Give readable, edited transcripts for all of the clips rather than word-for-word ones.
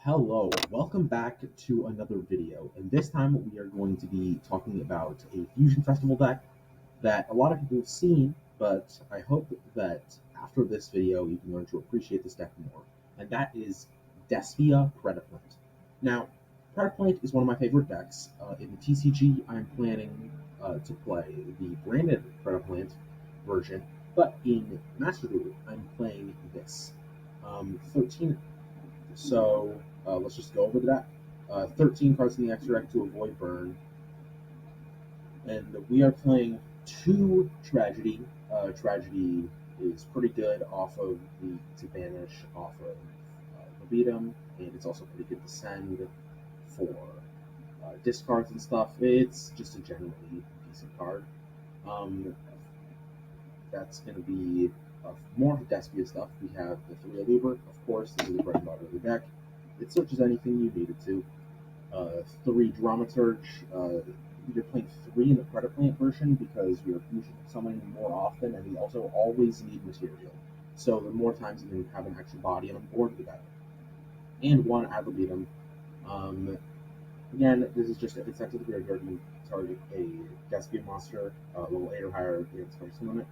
Hello, welcome back to another video, and this time we are going to be talking about a Fusion Festival deck that a lot of people have seen, but I hope that after this video you can learn to appreciate this deck more, and that is Despia Predaplant. Now, Predaplant is one of my favorite decks. In the TCG, I'm planning to play the branded Predaplant version, but in Master Duel, I'm playing this. 13 so let's just go over the deck. 13 cards in the extra deck to avoid burn. And we are playing 2 Tragedy. Tragedy is pretty good off of to banish off of Verbatim, and it's also pretty good to send for discards and stuff. It's just a generally decent card. That's going to be more of the Despia stuff. We have the 3 Aluber, of course. This is the bread and butter of the deck. It searches anything you need it to. 3 Dramaturge. You're playing 3 in the Predaplant version because you're fusion summoning more often, and we also always need material. So the more times you can have an extra body on board, the better. And 1 ad libitum. Again, this is just it's after the graveyard. You target a Despia monster, level 8 or higher, against first limit.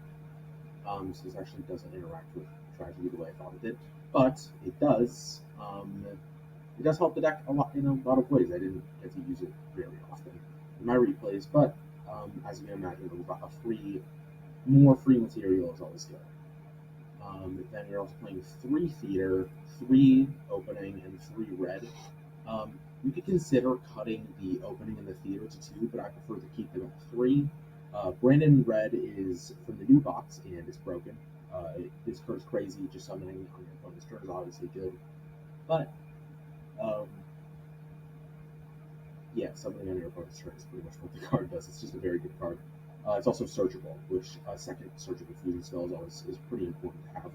So this actually doesn't interact with Tragedy the way I thought it did, but it does. It does help the deck a lot in a lot of ways. I didn't get to use it very often in my replays, but as you can imagine, more free material is always good. Then you're also playing 3 theater, 3 opening, and 3 red. You could consider cutting the opening and the theater to 2, but I prefer to keep them at 3. Brandon Red is from the new box, and it's broken. This card's crazy, just summoning on your opponent's turn is obviously good. But, yeah, summoning on your opponent's turn is pretty much what the card does. It's just a very good card. It's also searchable, which a second searchable fusion spell is pretty important to have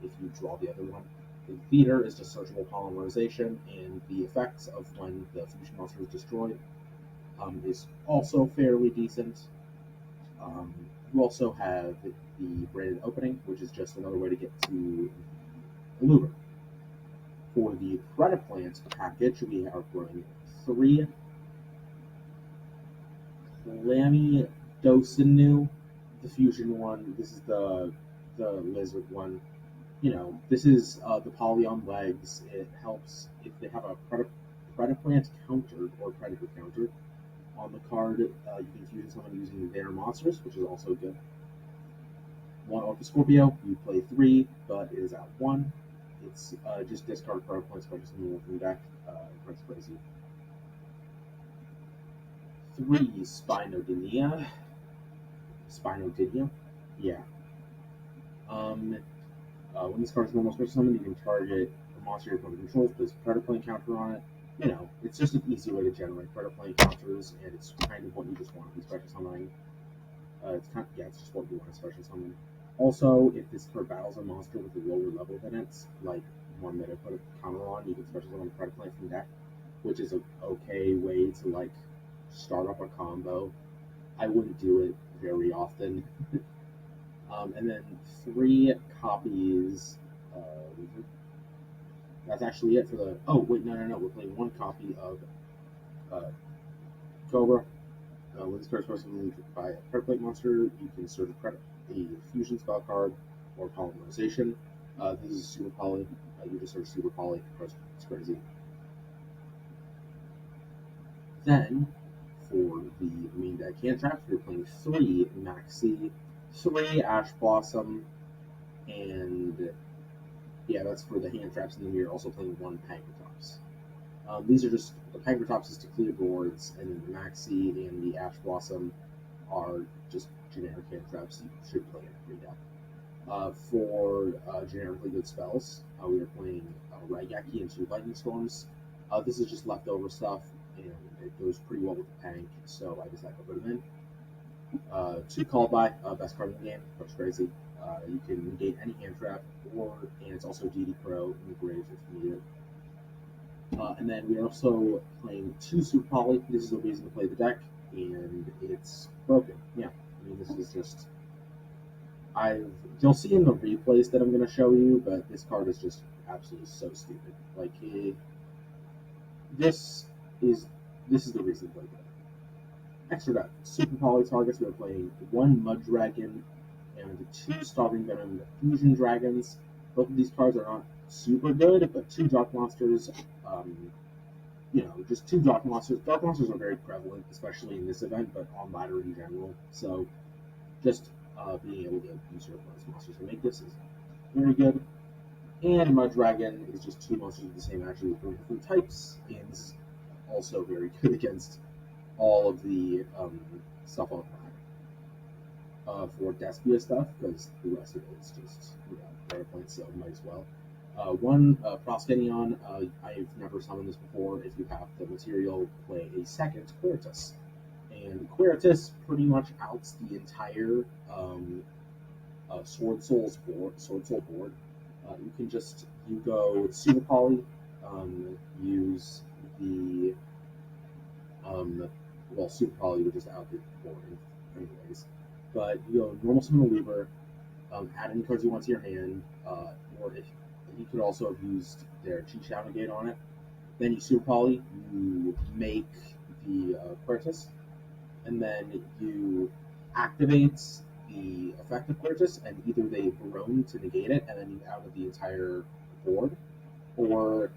if you draw the other one. The theater is just searchable polymerization, and the effects of when the fusion monster is destroyed is also fairly decent. You also have the branded opening, which is just another way to get to Aluber. For the Predaplant package, we are running 3 Clammy Dosinu, the fusion one. This is the lizard one. This is the Polyon legs. It helps if they have a Predaplant counter or Predator counter on the card. You can fusion someone using their monsters, which is also good. 1 Orca Scorpio, you play 3, but it is at 1. It's just discard card points by just moving from the deck. That's crazy. 3 Spinodynia. Yeah. When this card is normal special summon, you can target a monster your opponent controls, place a Predaplant counter on it. It's just an easy way to generate Predaplant counters, and it's kind of what you just want to be special summoning. It's just what you want to special summon. Also, if this card battles a monster with a lower level than it's like one that I put a counter on, you can special summon a Predaplant from deck, which is an okay way to start up a combo. I wouldn't do it very often. And then 3 copies. That's actually it for the. Oh wait, no. We're playing 1 copy of Cobra. When this card is specially by a Predaplant monster, you can search a fusion spell card or polymerization. This is Super Poly. You just search Super Poly. It's crazy. Then, for the main deck hand traps, we're playing 3 Maxi, 3 Ash Blossom, and yeah, that's for the hand traps. And then we're also playing 1 Pankratops. These are just the Pankratops is to clear boards, and then the Maxi and the Ash Blossom are just generic hand traps you should play in every deck. For generically good spells, we are playing Raigeki and 2 Lightning Storms. This is just leftover stuff, and it goes pretty well with the Pank, so I decided to put them in. 2 Called By, best card in the game, that's crazy. You can negate any hand trap, and it's also DD Pro in the grave if you need it. And then we're also playing 2 Super Poly. This is the reason to play the deck, and it's broken. Yeah, this is just. You'll see in the replays that I'm going to show you, but this card is just absolutely so stupid. this is this is the reason for it. Extra deck. Super Poly targets, we're playing one Mud Dragon and two Starving Venom Fusion Dragons. Both of these cards are not super good, but two Dark Monsters, just two Dark Monsters. Dark Monsters are very prevalent, especially in this event, but on ladder in general. So just being able to use your opponent's monsters to make this is very good. And Mud Dragon is just two monsters with the same attribute from different types, and this is also very good against all of the stuff on for Despia stuff, because the rest of it is just Predaplant, so might as well. One Proskenion, I've never summoned this before. If you have the material, play a second Quiritus. And Quiritus pretty much outs the entire Sword Soul board. You can just go Super Poly, use the Super Poly would just out the board anyways. But you go normal summon a Weaver, add any cards you want to your hand, or if you could also have used their Cheat Shadow Negate on it. Then you Super Poly, you make the Quiritus, and then you activate the effect of Quiritus, and either they Barone to negate it, and then you out of the entire board, or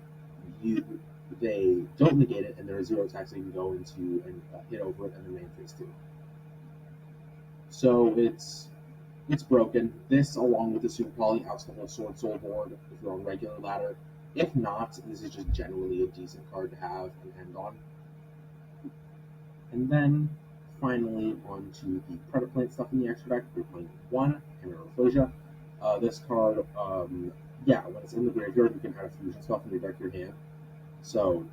they don't negate it, and there are 0 attacks, so you can go into and hit over it, and then main phase 2. So it's broken. This, along with the Super Poly, outs the whole Sword Soul board if you're on regular ladder. If not, this is just generally a decent card to have and end on. And then, finally, on to the Predaplant stuff in the extra deck. We're playing one, Hemeroflasia. This card, when it's in the graveyard, you can add a fusion spell from your deck to your hand. So,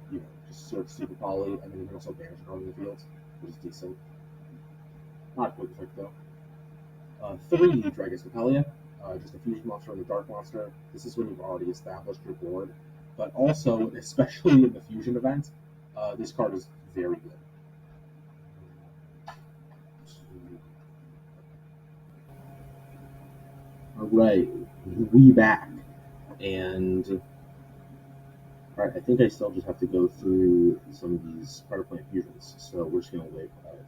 just search Super Poly, and then you can also banish a card in the field, which is decent. Not quick effect, though. 3 Dragon's Capelia, just a fusion monster and a dark monster. This is when you've already established your board. But also, especially in the fusion event, this card is very good. Alright, we back. And alright, I think I still just have to go through some of these Predaplant fusions. So we're just gonna wait for that to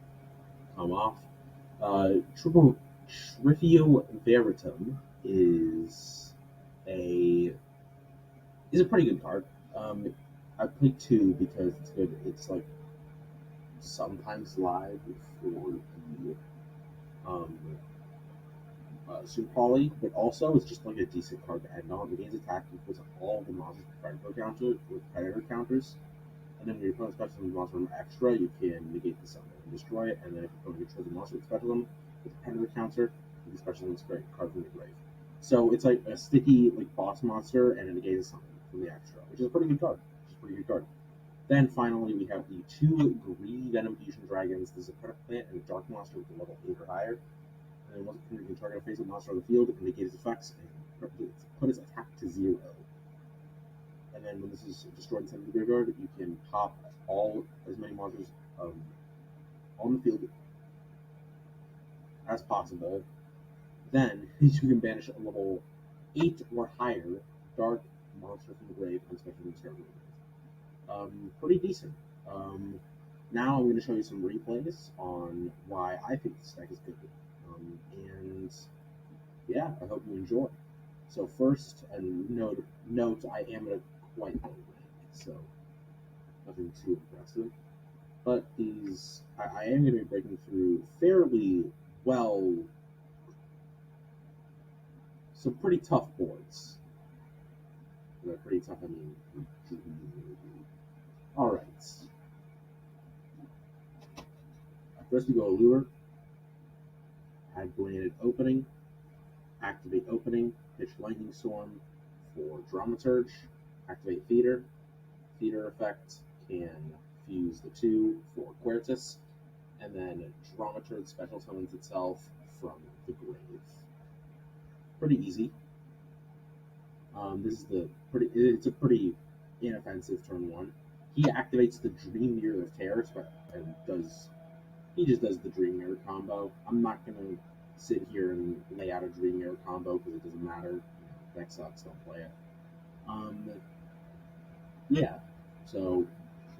come off. Trifio Veritum is a pretty good card. I played 2 because it's good. It's like sometimes live for the Super Poly, but also it's just like a decent card to end on. It gains attack equals all the monsters with predator counters. And then when your opponent special summons a monster from extra, you can negate the summon and destroy it. And then if your opponent controls a monster with special summon with a predator counter, you can special summon this card from the grave. So it's like a sticky boss monster and a negated summon from the extra, which is a pretty good card. Then finally we have the 2 Greedy Venom Fusion Dragons. This is a Predaplant and a Dark Monster with a level 8 or higher. And then once you can target a face-up monster on the field and negate its effects and put its attack to 0. And then when this is destroyed inside the graveyard, you can pop as many monsters on the field as possible. Then you can banish a level 8 or higher dark monster from the grave and special discard the grave. Pretty decent. Now I'm going to show you some replays on why I think this deck is good. And yeah, I hope you enjoy. So first, and note I am at a quite low rank, so nothing too impressive. But I am going to be breaking through fairly well some pretty tough boards. By pretty tough, I mean alright. First we go Allure, add Bladed Opening, activate Opening, pitch Lightning Storm for Dramaturge, activate Theater. Theater effect can fuse the 2 for Quiritus, and then Dramaturge special summons itself from the grave. Pretty easy. It's a pretty inoffensive turn 1. He activates the Dream Mirror of Terror and he just does the Dream Mirror combo. I'm not gonna sit here and lay out a Dream Mirror combo because it doesn't matter. Deck sucks, don't play it. Yeah. So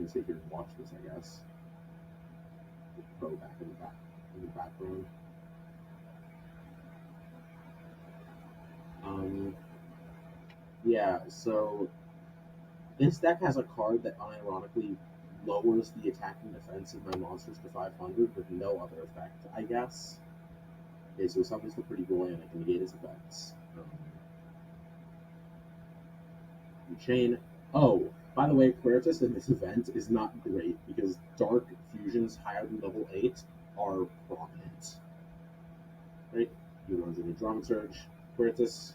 can sit here and watch this, I guess. Pro back in the background. Yeah, so this deck has a card that unironically lowers the attack and defense of my monsters to 500 with no other effect, I guess. Okay, so something's still pretty cool and I can negate its effects. Chain. Oh, by the way, Quertus in this event is not great because Dark Fusions higher than level 8 are prominent. Right? He runs into Drum Surge, Quertus.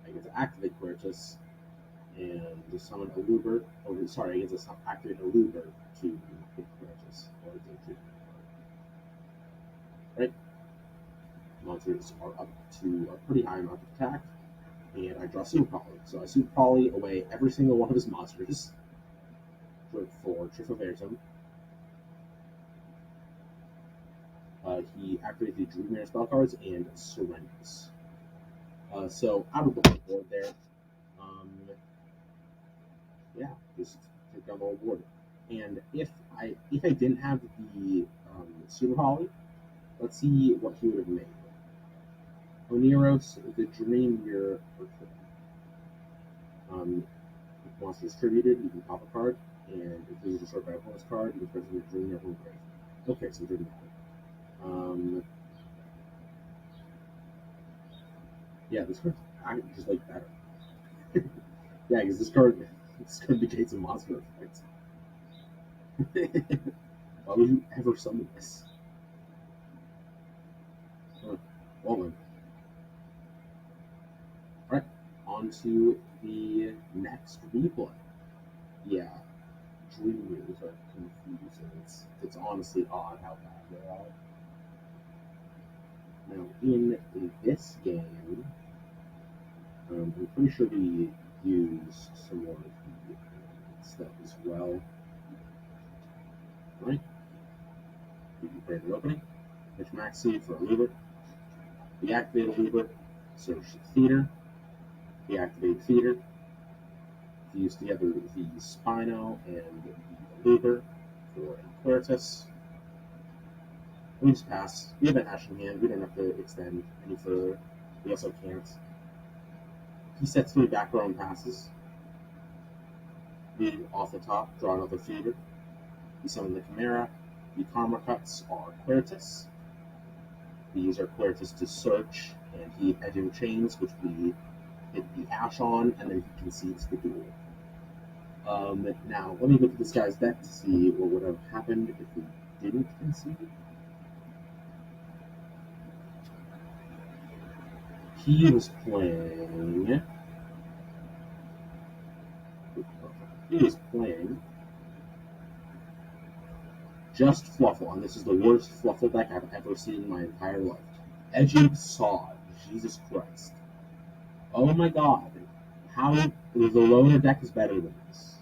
I get to activate Quertus and summon a Luber. I get to activate a Luber to hit Quertus. Or to treat right? Monsters are up to a pretty high amount of attack. And I draw Super Poly. So I Super Poly away every single one of his monsters for Trifaveritum. He activates the Dreamare spell cards and surrenders. So out of the board there. Yeah, just take down the whole board. And if I didn't have the Super Poly, let's see what he would have made. Oneros, the Dream Mirror. Once distributed, you can pop a card, and if this is destroyed by a opponent's card, you can present the Dream Mirror from the grave. Okay, so it didn't matter. Yeah, this card I just like better. Yeah, because this card negates a monster effect. Why would you ever summon this? Well then. Alright, on to the next replay. Yeah, Dream Mirrors are confusing. It's honestly odd how bad they are. Now, in this game, I'm pretty sure we use some more of the stuff as well. Right? We can play the opening. Which Max Seed for a Luber. We activate a Luber. Search Theater. We activate Theater. Fuse together the Spino and the Luber for a Quertus. We just pass. We have an Ash in hand. We don't have to extend any further. We also can't. He sets 3 background passes. We, off the top, draw another Theater. We summon the Chimera. The Karma Cuts are Quertus. We use our Quertus to search, and he Edging Chains, which we hit the Ash on, and then he concedes the duel. Now, let me look at this guy's deck to see what would have happened if we didn't concede. He was playing... just Fluffle, and this is the worst Fluffle deck I've ever seen in my entire life. Edging Sod. Jesus Christ. Oh my god. How the loner deck is better than this.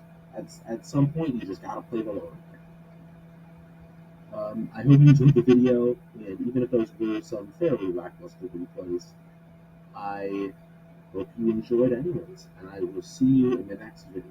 At some point, you just gotta play the loner deck. I hope you enjoyed the video, and even if those were some fairly lackluster replays, I hope you enjoyed anyways, and I will see you in the next video.